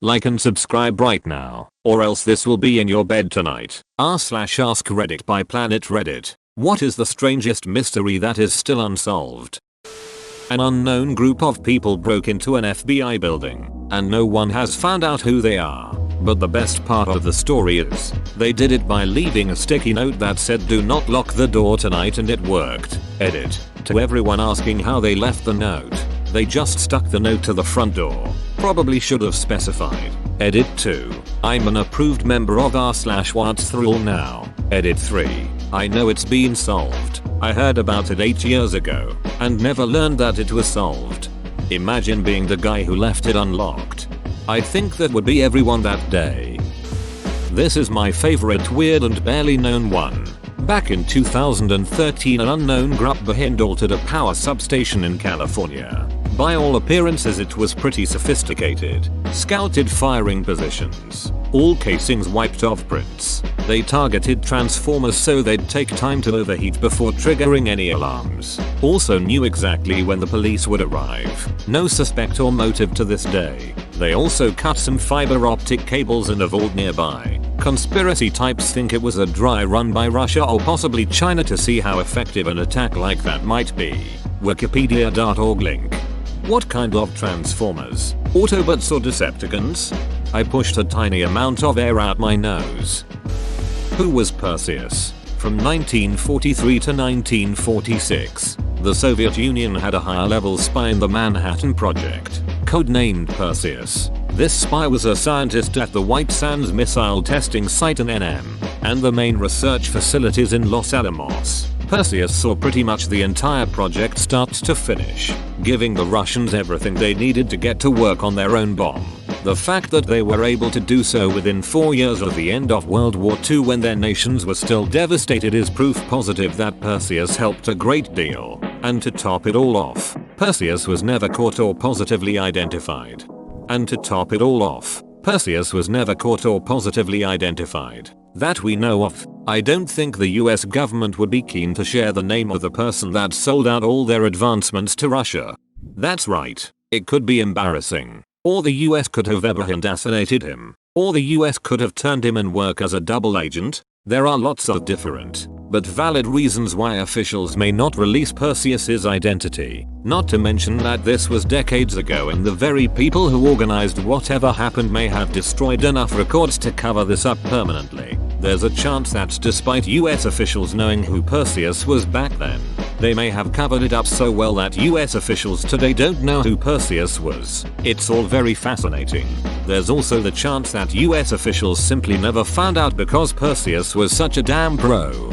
Like and subscribe right now, or else this will be in your bed tonight. r/ask Reddit by Planet Reddit. What is the strangest mystery that is still unsolved? An unknown group of people broke into an FBI building, and no one has found out who they are. But the best part of the story is, they did it by leaving a sticky note that said do not lock the door tonight, and it worked. Edit. To everyone asking how they left the note, they just stuck the note to the front door. Probably should have specified. Edit 2. I'm an approved member of r/what's thrall now. Edit 3. I know it's been solved. I heard about it 8 years ago, and never learned that it was solved. Imagine being the guy who left it unlocked. I think that would be everyone that day. This is my favorite weird and barely known one. Back in 2013, an unknown group altered a power substation in California. By all appearances it was pretty sophisticated. Scouted firing positions. All casings wiped off prints. They targeted transformers so they'd take time to overheat before triggering any alarms. Also knew exactly when the police would arrive. No suspect or motive to this day. They also cut some fiber optic cables in a vault nearby. Conspiracy types think it was a dry run by Russia or possibly China to see how effective an attack like that might be. Wikipedia.org link. What kind of transformers? Autobots or Decepticons? I pushed a tiny amount of air out my nose. Who was Perseus? From 1943 to 1946, the Soviet Union had a higher-level spy in the Manhattan Project, codenamed Perseus. This spy was a scientist at the White Sands Missile Testing Site in NM, and the main research facilities in Los Alamos. Perseus saw pretty much the entire project start to finish, giving the Russians everything they needed to get to work on their own bomb. The fact that they were able to do so within 4 years of the end of World War II when their nations were still devastated is proof positive that Perseus helped a great deal. And to top it all off, Perseus was never caught or positively identified. That we know of. I don't think the US government would be keen to share the name of the person that sold out all their advancements to Russia. That's right. It could be embarrassing. Or the US could have ever assassinated him. Or the US could have turned him and work as a double agent. There are lots of different, but valid reasons why officials may not release Perseus's identity. Not to mention that this was decades ago and the very people who organized whatever happened may have destroyed enough records to cover this up permanently. There's a chance that despite US officials knowing who Perseus was back then, they may have covered it up so well that US officials today don't know who Perseus was. It's all very fascinating. There's also the chance that US officials simply never found out because Perseus was such a damn pro.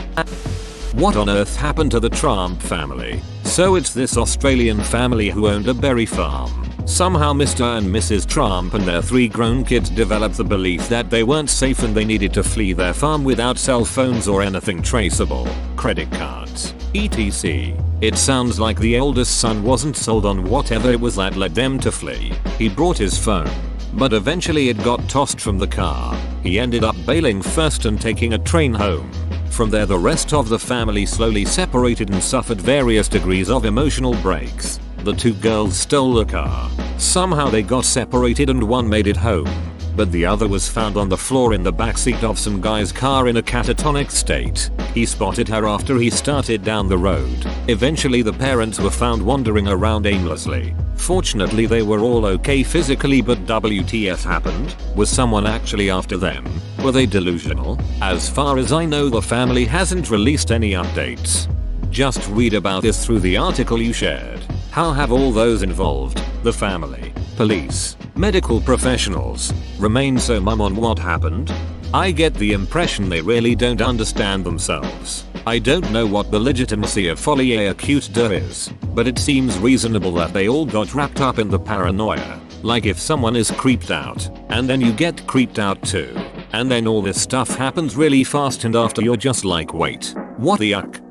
What on earth happened to the Trump family? So it's this Australian family who owned a berry farm. Somehow Mr. and Mrs. Trump and their 3 grown kids developed the belief that they weren't safe and they needed to flee their farm without cell phones or anything traceable, credit cards, etc. It sounds like the oldest son wasn't sold on whatever it was that led them to flee. He brought his phone, but eventually it got tossed from the car. He ended up bailing first and taking a train home. From there the rest of the family slowly separated and suffered various degrees of emotional breaks. The 2 girls stole the car. Somehow they got separated and one made it home, but the other was found on the floor in the backseat of some guy's car in a catatonic state. He spotted her after he started down the road. Eventually the parents were found wandering around aimlessly. Fortunately they were all okay physically, but WTF happened? Was someone actually after them? Were they delusional? As far as I know the family hasn't released any updates. Just read about this through the article you shared. How have all those involved, the family, police, medical professionals, remained so mum on what happened? I get the impression they really don't understand themselves. I don't know what the legitimacy of folie acute is, but it seems reasonable that they all got wrapped up in the paranoia. Like if someone is creeped out, and then you get creeped out too, and then all this stuff happens really fast and after you're just like wait, what the yuck?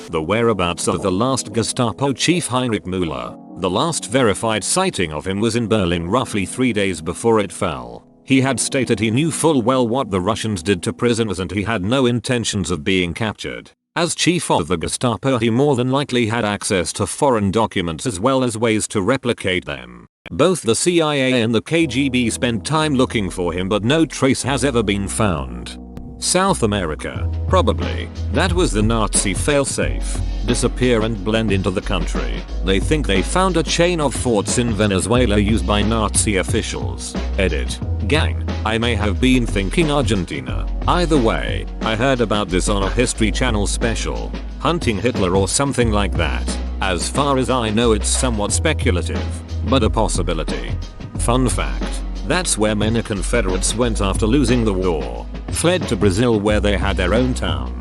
The whereabouts of the last Gestapo chief Heinrich Mueller. The last verified sighting of him was in Berlin roughly 3 days before it fell. He had stated he knew full well what the Russians did to prisoners and he had no intentions of being captured. As chief of the Gestapo, he more than likely had access to foreign documents as well as ways to replicate them. Both the CIA and the KGB spent time looking for him, but no trace has ever been found. South America, probably. That was the Nazi failsafe. Disappear and blend into the country. They think they found a chain of forts in Venezuela used by Nazi officials. Edit. Gang, I may have been thinking Argentina. Either way, I heard about this on a History Channel special. Hunting Hitler or something like that. As far as I know, it's somewhat speculative, but a possibility. Fun fact. That's where many Confederates went after losing the war. Fled to Brazil where they had their own town.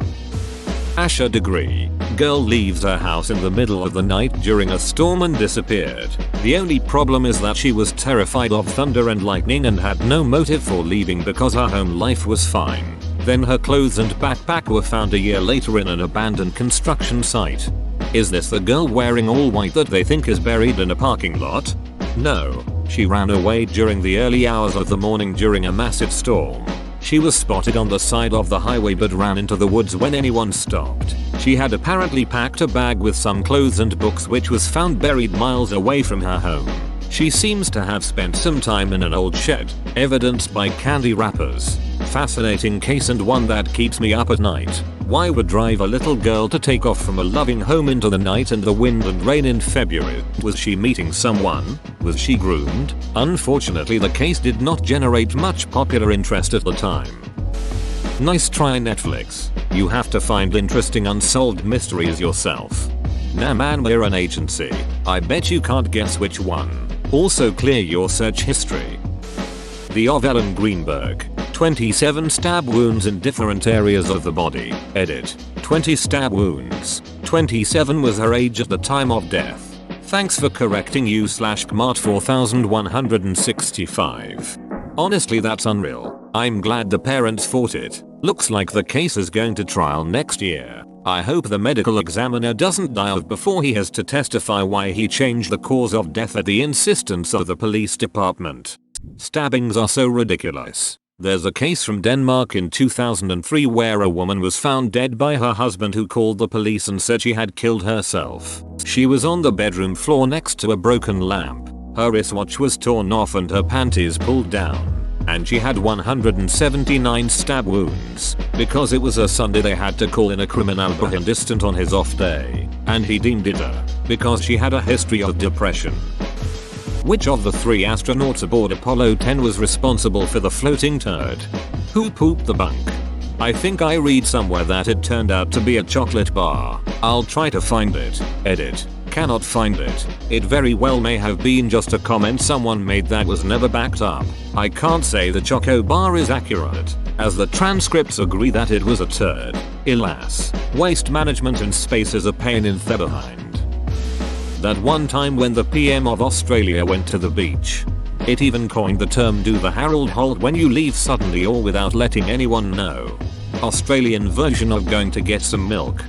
Ashur degree. Girl leaves her house in the middle of the night during a storm and disappeared. The only problem is that she was terrified of thunder and lightning and had no motive for leaving because her home life was fine. Then her clothes and backpack were found a year later in an abandoned construction site. Is this the girl wearing all white that they think is buried in a parking lot? No. She ran away during the early hours of the morning during a massive storm. She was spotted on the side of the highway but ran into the woods when anyone stopped. She had apparently packed a bag with some clothes and books which was found buried miles away from her home. She seems to have spent some time in an old shed, evidenced by candy wrappers. Fascinating case and one that keeps me up at night. Why would drive a little girl to take off from a loving home into the night and the wind and rain in February? Was she meeting someone? Was she groomed? Unfortunately, the case did not generate much popular interest at the time. Nice try, Netflix. You have to find interesting unsolved mysteries yourself. Nah man, we're an agency. I bet you can't guess which one. Also clear your search history. The of Ellen Greenberg. 27 stab wounds in different areas of the body. Edit. 20 stab wounds. 27 was her age at the time of death. Thanks for correcting you /Kmart 4165. Honestly, that's unreal. I'm glad the parents fought it. Looks like the case is going to trial next year. I hope the medical examiner doesn't die of before he has to testify why he changed the cause of death at the insistence of the police department. Stabbings are so ridiculous. There's a case from Denmark in 2003 where a woman was found dead by her husband, who called the police and said she had killed herself. She was on the bedroom floor next to a broken lamp. Her wristwatch was torn off and her panties pulled down. And she had 179 stab wounds. Because it was a Sunday, they had to call in a criminal assistant on his off day. And he deemed it because she had a history of depression. Which of the 3 astronauts aboard Apollo 10 was responsible for the floating turd? Who pooped the bunk? I think I read somewhere that it turned out to be a chocolate bar. I'll try to find it. Edit. Cannot find it. It very well may have been just a comment someone made that was never backed up. I can't say the choco bar is accurate, as the transcripts agree that it was a turd. Alas, waste management in space is a pain in the behind. That one time when the PM of Australia went to the beach. It even coined the term "do the Harold Holt" when you leave suddenly or without letting anyone know. Australian version of going to get some milk.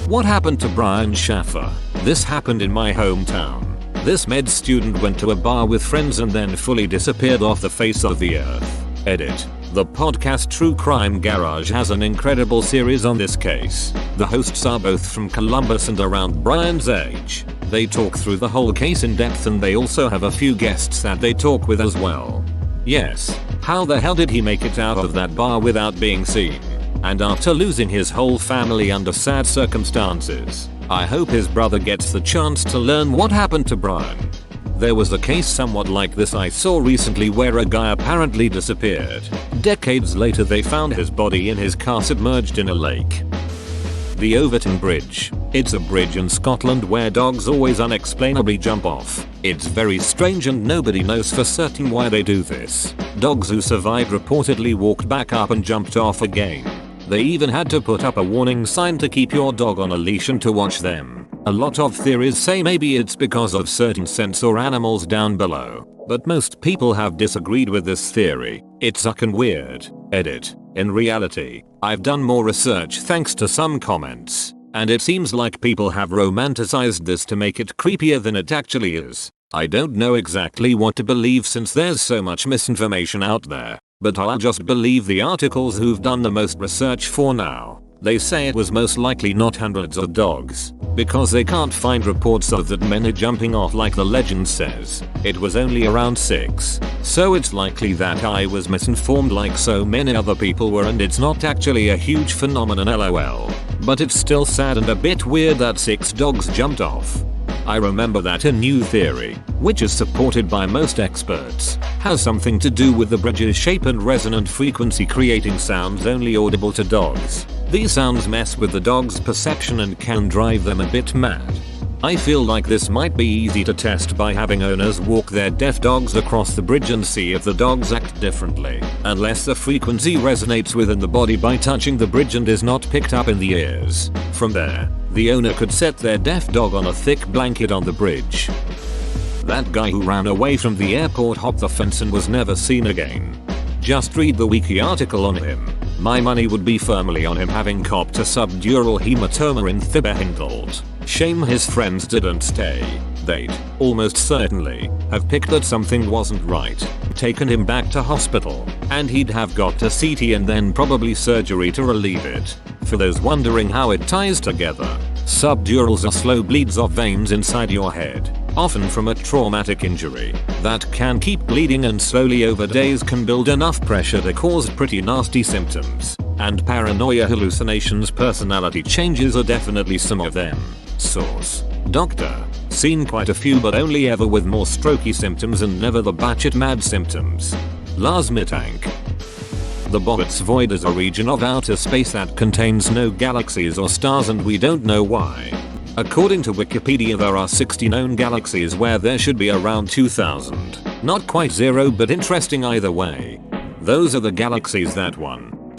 What happened to Brian Shaffer? This happened in my hometown. This med student went to a bar with friends and then fully disappeared off the face of the earth. Edit. The podcast True Crime Garage has an incredible series on this case. The hosts are both from Columbus and around Brian's age. They talk through the whole case in depth, and they also have a few guests that they talk with as well. Yes, how the hell did he make it out of that bar without being seen? And after losing his whole family under sad circumstances. I hope his brother gets the chance to learn what happened to Brian. There was a case somewhat like this I saw recently where a guy apparently disappeared. Decades later they found his body in his car submerged in a lake. The Overtoun Bridge. It's a bridge in Scotland where dogs always unexplainably jump off. It's very strange and nobody knows for certain why they do this. Dogs who survived reportedly walked back up and jumped off again. They even had to put up a warning sign to keep your dog on a leash and to watch them. A lot of theories say maybe it's because of certain scents or animals down below, but most people have disagreed with this theory. It's fucking weird. Edit. In reality, I've done more research thanks to some comments, and it seems like people have romanticized this to make it creepier than it actually is. I don't know exactly what to believe since there's so much misinformation out there, but I'll just believe the articles who've done the most research for now. They say it was most likely not hundreds of dogs, because they can't find reports of that many jumping off like the legend says. It was only around 6, so it's likely that I was misinformed like so many other people were, and it's not actually a huge phenomenon lol. But it's still sad and a bit weird that 6 dogs jumped off. I remember that a new theory, which is supported by most experts, has something to do with the bridge's shape and resonant frequency creating sounds only audible to dogs. These sounds mess with the dog's perception and can drive them a bit mad. I feel like this might be easy to test by having owners walk their deaf dogs across the bridge and see if the dogs act differently, unless the frequency resonates within the body by touching the bridge and is not picked up in the ears. From there, the owner could set their deaf dog on a thick blanket on the bridge. That guy who ran away from the airport hopped the fence and was never seen again. Just read the wiki article on him. My money would be firmly on him having copped a subdural hematoma in Thibehindelt. Shame his friends didn't stay. They'd, almost certainly, have picked that something wasn't right, taken him back to hospital, and he'd have got a CT and then probably surgery to relieve it. For those wondering how it ties together, subdurals are slow bleeds of veins inside your head, often from a traumatic injury, that can keep bleeding and slowly over days can build enough pressure to cause pretty nasty symptoms. And paranoia, hallucinations, personality changes are definitely some of them. Source: doctor. Seen quite a few but only ever with more strokey symptoms and never the batshit mad symptoms. Lars Mittank. The Bobbits Void is a region of outer space that contains no galaxies or stars, and we don't know why. According to Wikipedia, there are 60 known galaxies where there should be around 2,000. Not quite zero, but interesting either way. Those are the galaxies that won.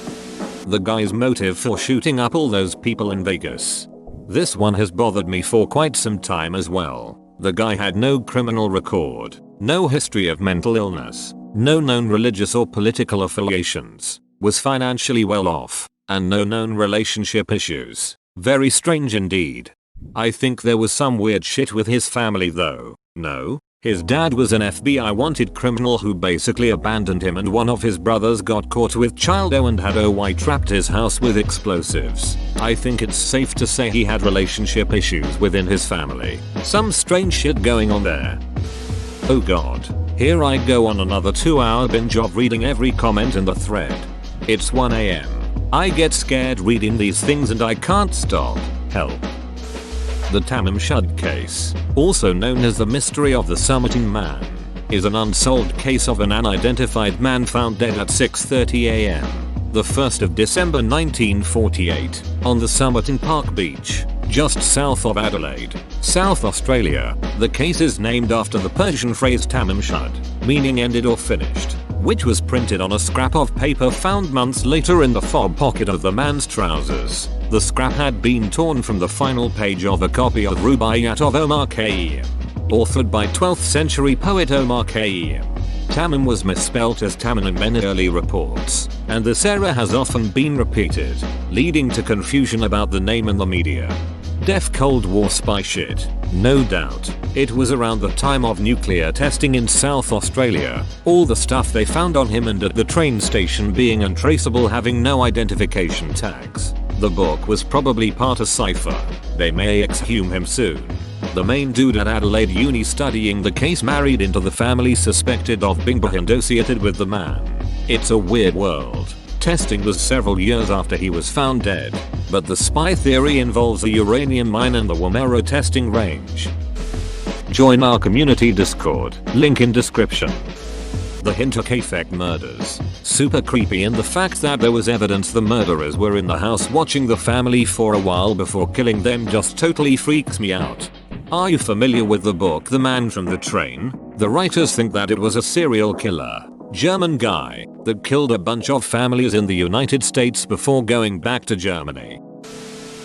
The guy's motive for shooting up all those people in Vegas. This one has bothered me for quite some time as well. The guy had no criminal record, no history of mental illness, no known religious or political affiliations, was financially well off, and no known relationship issues. Very strange indeed. I think there was some weird shit with his family though. No? His dad was an FBI wanted criminal who basically abandoned him, and one of his brothers got caught with childo and had OY trapped his house with explosives. I think it's safe to say he had relationship issues within his family. Some strange shit going on there. Oh god. Here I go on another 2-hour binge of reading every comment in the thread. It's 1 AM. I get scared reading these things and I can't stop. Help. The Tamanshud case, also known as the mystery of the Summiting Man, is an unsolved case of an unidentified man found dead at 6:30 AM, the 1st of December 1948, on the Summiting Park Beach, just south of Adelaide, South Australia. The case is named after the Persian phrase Tamanshud, meaning ended or finished, which was printed on a scrap of paper found months later in the fob pocket of the man's trousers. The scrap had been torn from the final page of a copy of Rubaiyat of Omar Khayyam, authored by 12th century poet Omar Khayyam. Tamim was misspelt as Taman in many early reports, and this error has often been repeated, leading to confusion about the name in the media. Def Cold War spy shit, no doubt. It was around the time of nuclear testing in South Australia, all the stuff they found on him and at the train station being untraceable, having no identification tags. The book was probably part of cipher. They may exhume him soon. The main dude at Adelaide Uni studying the case married into the family suspected of being associated with the man. It's a weird world. Testing was several years after he was found dead, but the spy theory involves a uranium mine and the Woomera testing range. Join our community Discord, link in description. The Hinterkaifeck murders. Super creepy, and the fact that there was evidence the murderers were in the house watching the family for a while before killing them just totally freaks me out. Are you familiar with the book The Man from the Train? The writers think that it was a serial killer, German guy, that killed a bunch of families in the United States before going back to Germany.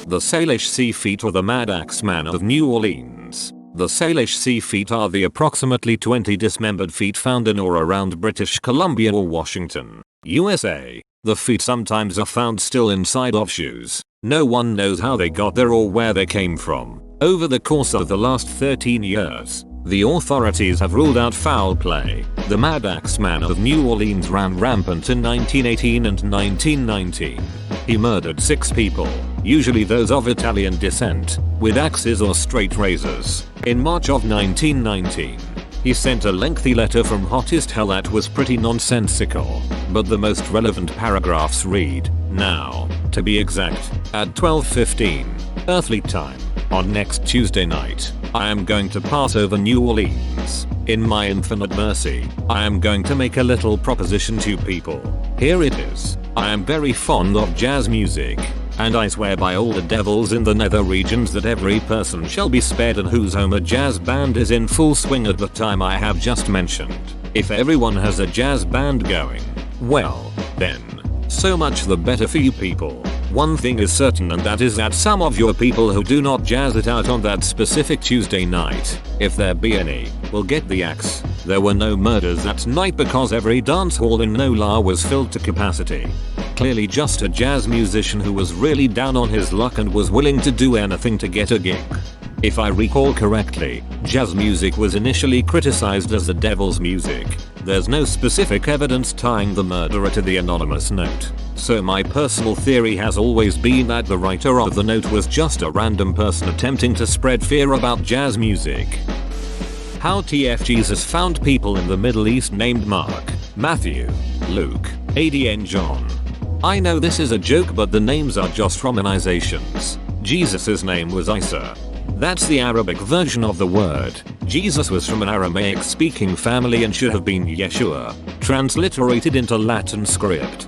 The Salish Sea Feet, or the Mad Axe Man of New Orleans. The Salish Sea Feet are the approximately 20 dismembered feet found in or around British Columbia or Washington, USA. The feet sometimes are found still inside of shoes. No one knows how they got there or where they came from. Over the course of the last 13 years, the authorities have ruled out foul play. The Mad Axe Man of New Orleans ran rampant in 1918 and 1919. He murdered 6 people, usually those of Italian descent, with axes or straight razors. In March of 1919, he sent a lengthy letter from hottest hell that was pretty nonsensical, but the most relevant paragraphs read, "Now, to be exact, at 12:15 earthly time, on next Tuesday night, I am going to pass over New Orleans. In my infinite mercy, I am going to make a little proposition to people. Here it is. I am very fond of jazz music, and I swear by all the devils in the nether regions that every person shall be spared in whose home a jazz band is in full swing at the time I have just mentioned. If everyone has a jazz band going, well, then, so much the better for you people. One thing is certain, and that is that some of your people who do not jazz it out on that specific Tuesday night, if there be any, will get the axe. There were no murders that night because every dance hall in Nola was filled to capacity. Clearly just a jazz musician who was really down on his luck and was willing to do anything to get a gig. If I recall correctly, jazz music was initially criticized as the devil's music. There's no specific evidence tying the murderer to the anonymous note, so my personal theory has always been that the writer of the note was just a random person attempting to spread fear about jazz music. How TF Jesus found people in the Middle East named Mark, Matthew, Luke, AD and John. I know this is a joke, but the names are just romanizations. Jesus' name was Isa. That's the Arabic version of the word. Jesus was from an Aramaic speaking family and should have been Yeshua, transliterated into Latin script.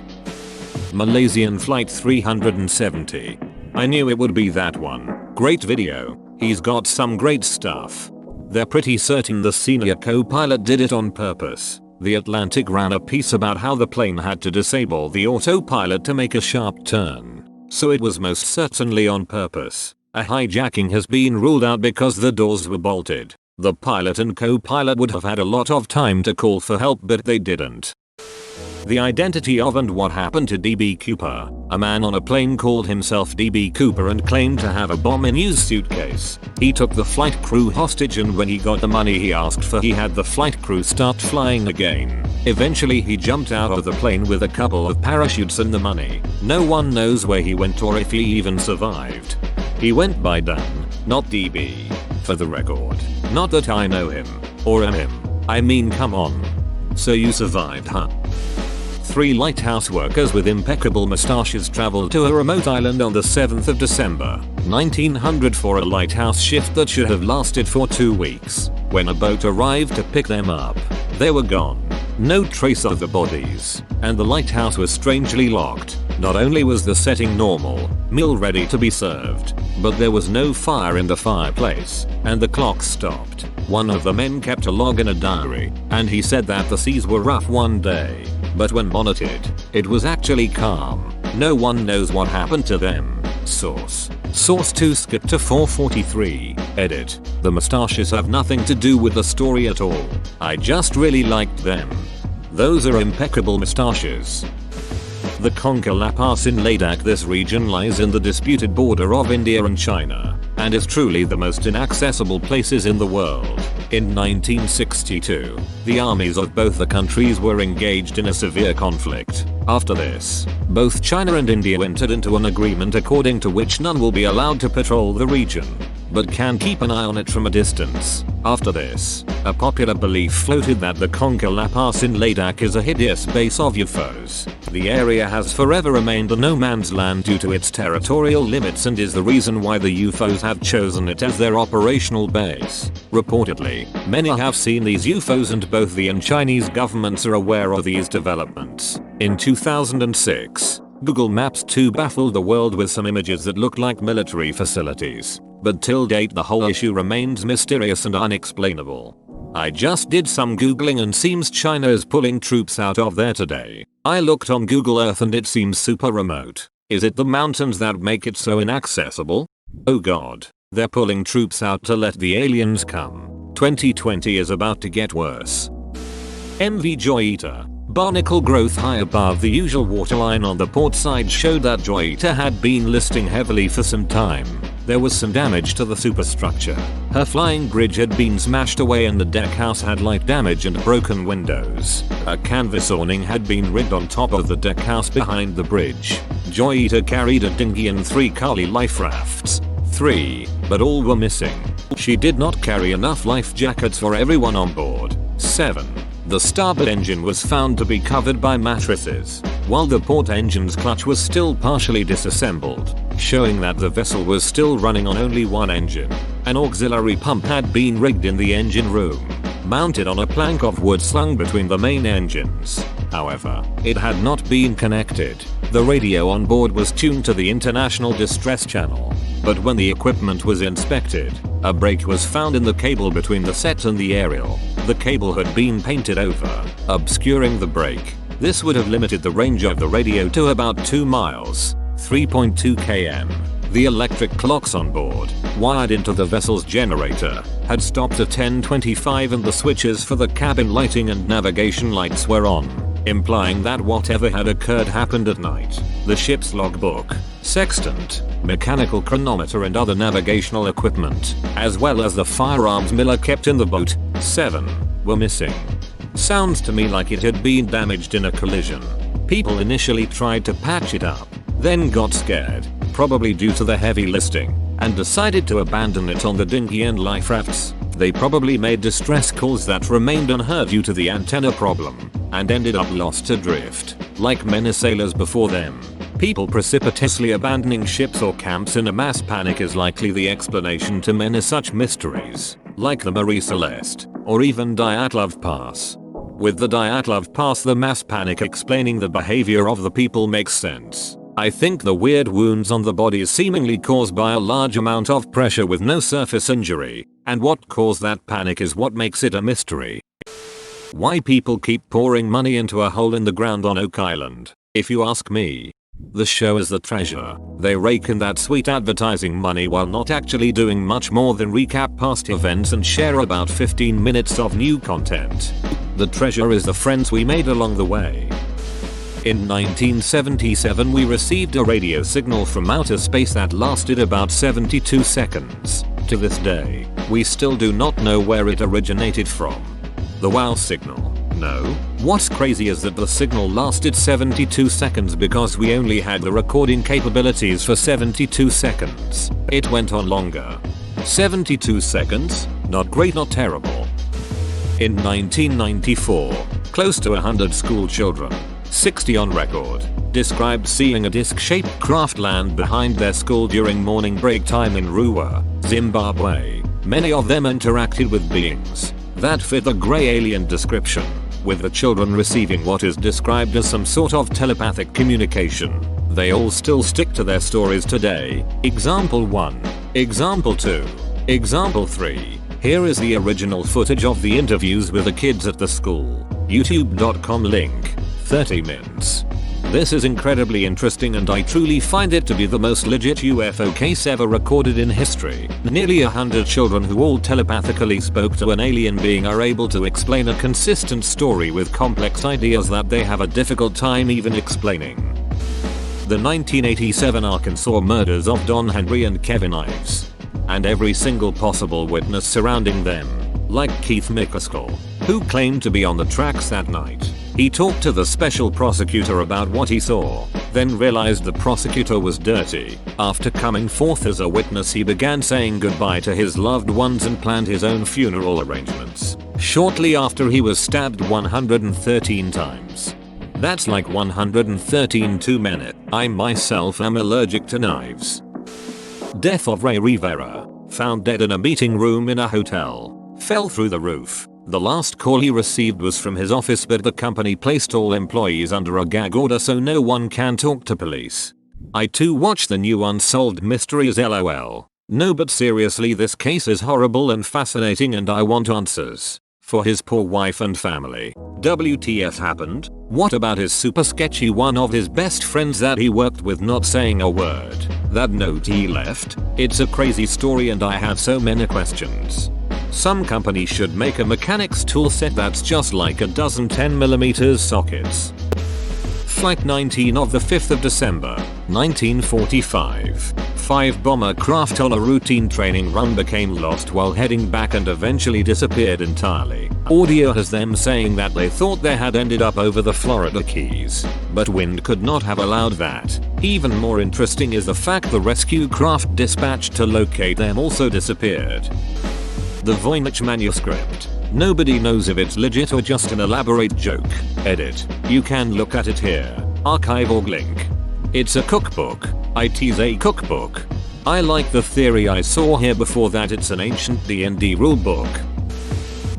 Malaysian Flight 370. I knew it would be that one. Great video. He's got some great stuff. They're pretty certain the senior co-pilot did it on purpose. The Atlantic ran a piece about how the plane had to disable the autopilot to make a sharp turn. So it was most certainly on purpose. A hijacking has been ruled out because the doors were bolted. The pilot and co-pilot would have had a lot of time to call for help, but they didn't. The identity of and what happened to DB Cooper. A man on a plane called himself DB Cooper and claimed to have a bomb in his suitcase. He took the flight crew hostage, and when he got the money he asked for, he had the flight crew start flying again. Eventually he jumped out of the plane with a couple of parachutes and the money. No one knows where he went or if he even survived. He went by Dan, not DB. For the record. Not that I know him. Or am him. I mean, come on. So you survived, huh? 3 lighthouse workers with impeccable mustaches traveled to a remote island on the 7th of December, 1900 for a lighthouse shift that should have lasted for 2 weeks. When a boat arrived to pick them up, they were gone. No trace of the bodies, and the lighthouse was strangely locked. Not only was the setting normal, meal ready to be served, but there was no fire in the fireplace, and the clock stopped. One of the men kept a log in a diary, and he said that the seas were rough one day, but when monitored, it was actually calm. No one knows what happened to them. Source 2 skip to 443. Edit. The mustaches have nothing to do with the story at all. I just really liked them. Those are impeccable mustaches. The Konka La Pass in Ladakh. This region lies in the disputed border of India and China, and is truly the most inaccessible places in the world. In 1962, the armies of both the countries were engaged in a severe conflict. After this, both China and India entered into an agreement according to which none will be allowed to patrol the region, but can keep an eye on it from a distance. After this, a popular belief floated that the Konka La Pass in Ladakh is a hideous base of UFOs. The area has forever remained a no man's land due to its territorial limits and is the reason why the UFOs have chosen it as their operational base. Reportedly, many have seen these UFOs and both the and Chinese governments are aware of these developments. In 2006, Google Maps 2 baffled the world with some images that looked like military facilities, but till date the whole issue remains mysterious and unexplainable. I just did some googling and seems China is pulling troops out of there today. I looked on Google Earth and it seems super remote. Is it the mountains that make it so inaccessible? Oh god, they're pulling troops out to let the aliens come. 2020 is about to get worse. MV Joyita. Barnacle growth high above the usual waterline on the port side showed that Joyita had been listing heavily for some time. There was some damage to the superstructure. Her flying bridge had been smashed away and the deckhouse had light damage and broken windows. A canvas awning had been rigged on top of the deckhouse behind the bridge. Joyita carried a dinghy and 3 Kali life rafts. 3, but all were missing. She did not carry enough life jackets for everyone on board. 7. The starboard engine was found to be covered by mattresses, while the port engine's clutch was still partially disassembled, showing that the vessel was still running on only one engine. An auxiliary pump had been rigged in the engine room, mounted on a plank of wood slung between the main engines. However, it had not been connected. The radio on board was tuned to the International Distress Channel, but when the equipment was inspected, a break was found in the cable between the set and the aerial. The cable had been painted over, obscuring the break. This would have limited the range of the radio to about 2 miles, 3.2 km. The electric clocks on board, wired into the vessel's generator, had stopped at 10:25 and the switches for the cabin lighting and navigation lights were on, implying that whatever had occurred happened at night. The ship's logbook, sextant, mechanical chronometer and other navigational equipment, as well as the firearms Miller kept in the boat, 7, were missing. Sounds to me like it had been damaged in a collision. People initially tried to patch it up, then got scared, probably due to the heavy listing, and decided to abandon it on the dinghy and life rafts. They probably made distress calls that remained unheard due to the antenna problem, and ended up lost adrift, like many sailors before them. People precipitously abandoning ships or camps in a mass panic is likely the explanation to many such mysteries, like the Marie Celeste, or even Dyatlov Pass. With the Dyatlov Pass, the mass panic explaining the behavior of the people makes sense. I think the weird wounds on the bodies seemingly caused by a large amount of pressure with no surface injury, and what caused that panic is what makes it a mystery. Why people keep pouring money into a hole in the ground on Oak Island, if you ask me. The show is the treasure. They rake in that sweet advertising money while not actually doing much more than recap past events and share about 15 minutes of new content. The treasure is the friends we made along the way. In 1977 we received a radio signal from outer space that lasted about 72 seconds. To this day, we still do not know where it originated from. The wow signal. No. What's crazy is that the signal lasted 72 seconds because we only had the recording capabilities for 72 seconds. It went on longer. 72 seconds? Not great, not terrible. In 1994, close to 100 school children, 60 on record, described seeing a disc-shaped craft land behind their school during morning break time in Ruwa, Zimbabwe. Many of them interacted with beings that fit the grey alien description, with the children receiving what is described as some sort of telepathic communication. They all still stick to their stories today. Example 1. Example 2. Example 3. Here is the original footage of the interviews with the kids at the school. YouTube.com link. 30 minutes. This is incredibly interesting and I truly find it to be the most legit UFO case ever recorded in history. Nearly 100 children who all telepathically spoke to an alien being are able to explain a consistent story with complex ideas that they have a difficult time even explaining. The 1987 Arkansas murders of Don Henry and Kevin Ives, and every single possible witness surrounding them, like Keith McCaskill, who claimed to be on the tracks that night. He talked to the special prosecutor about what he saw, then realized the prosecutor was dirty. After coming forth as a witness, he began saying goodbye to his loved ones and planned his own funeral arrangements. Shortly after, he was stabbed 113 times. That's like 113 too many. I myself am allergic to knives. Death of Ray Rivera, found dead in a meeting room in a hotel, fell through the roof. The last call he received was from his office, but the company placed all employees under a gag order so no one can talk to police. I too watch the new Unsolved Mysteries LOL. No, but seriously, this case is horrible and fascinating and I want answers. For his poor wife and family. WTF happened? What about his super sketchy one of his best friends that he worked with not saying a word? That note he left? It's a crazy story and I have so many questions. Some company should make a mechanics tool set that's just like a dozen 10mm sockets. Flight 19 of the 5th of December, 1945. 5-bomber craft on a routine training run became lost while heading back and eventually disappeared entirely. Audio has them saying that they thought they had ended up over the Florida Keys, but wind could not have allowed that. Even more interesting is the fact the rescue craft dispatched to locate them also disappeared. The Voynich manuscript. Nobody knows if it's legit or just an elaborate joke. Edit. You can look at it here. Archive.org link. It's a cookbook. It's a cookbook. I like the theory I saw here before that it's an ancient D&D rulebook.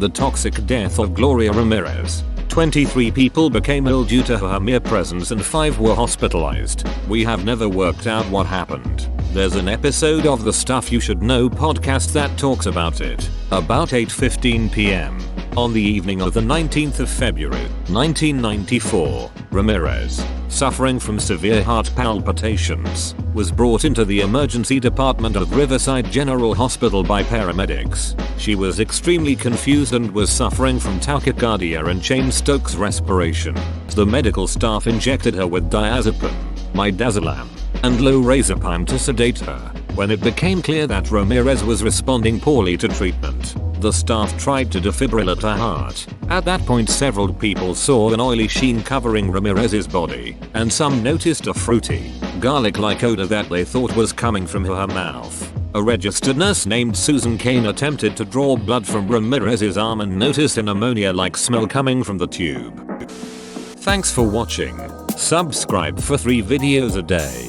The toxic death of Gloria Ramirez. 23 people became ill due to her mere presence and 5 were hospitalized. We have never worked out what happened. There's an episode of the Stuff You Should Know podcast that talks about it. About 8:15 p.m. on the evening of the 19th of February, 1994, Ramirez, suffering from severe heart palpitations, was brought into the emergency department of Riverside General Hospital by paramedics. She was extremely confused and was suffering from tachycardia and Cheyne-Stokes respiration. The medical staff injected her with diazepam, midazolam, and lorazepam to sedate her. When it became clear that Ramirez was responding poorly to treatment, the staff tried to defibrillate her heart. At that point several people saw an oily sheen covering Ramirez's body, and some noticed a fruity, garlic-like odor that they thought was coming from her mouth. A registered nurse named Susan Kane attempted to draw blood from Ramirez's arm and noticed an ammonia-like smell coming from the tube. Thanks for watching. Subscribe for 3 videos a day.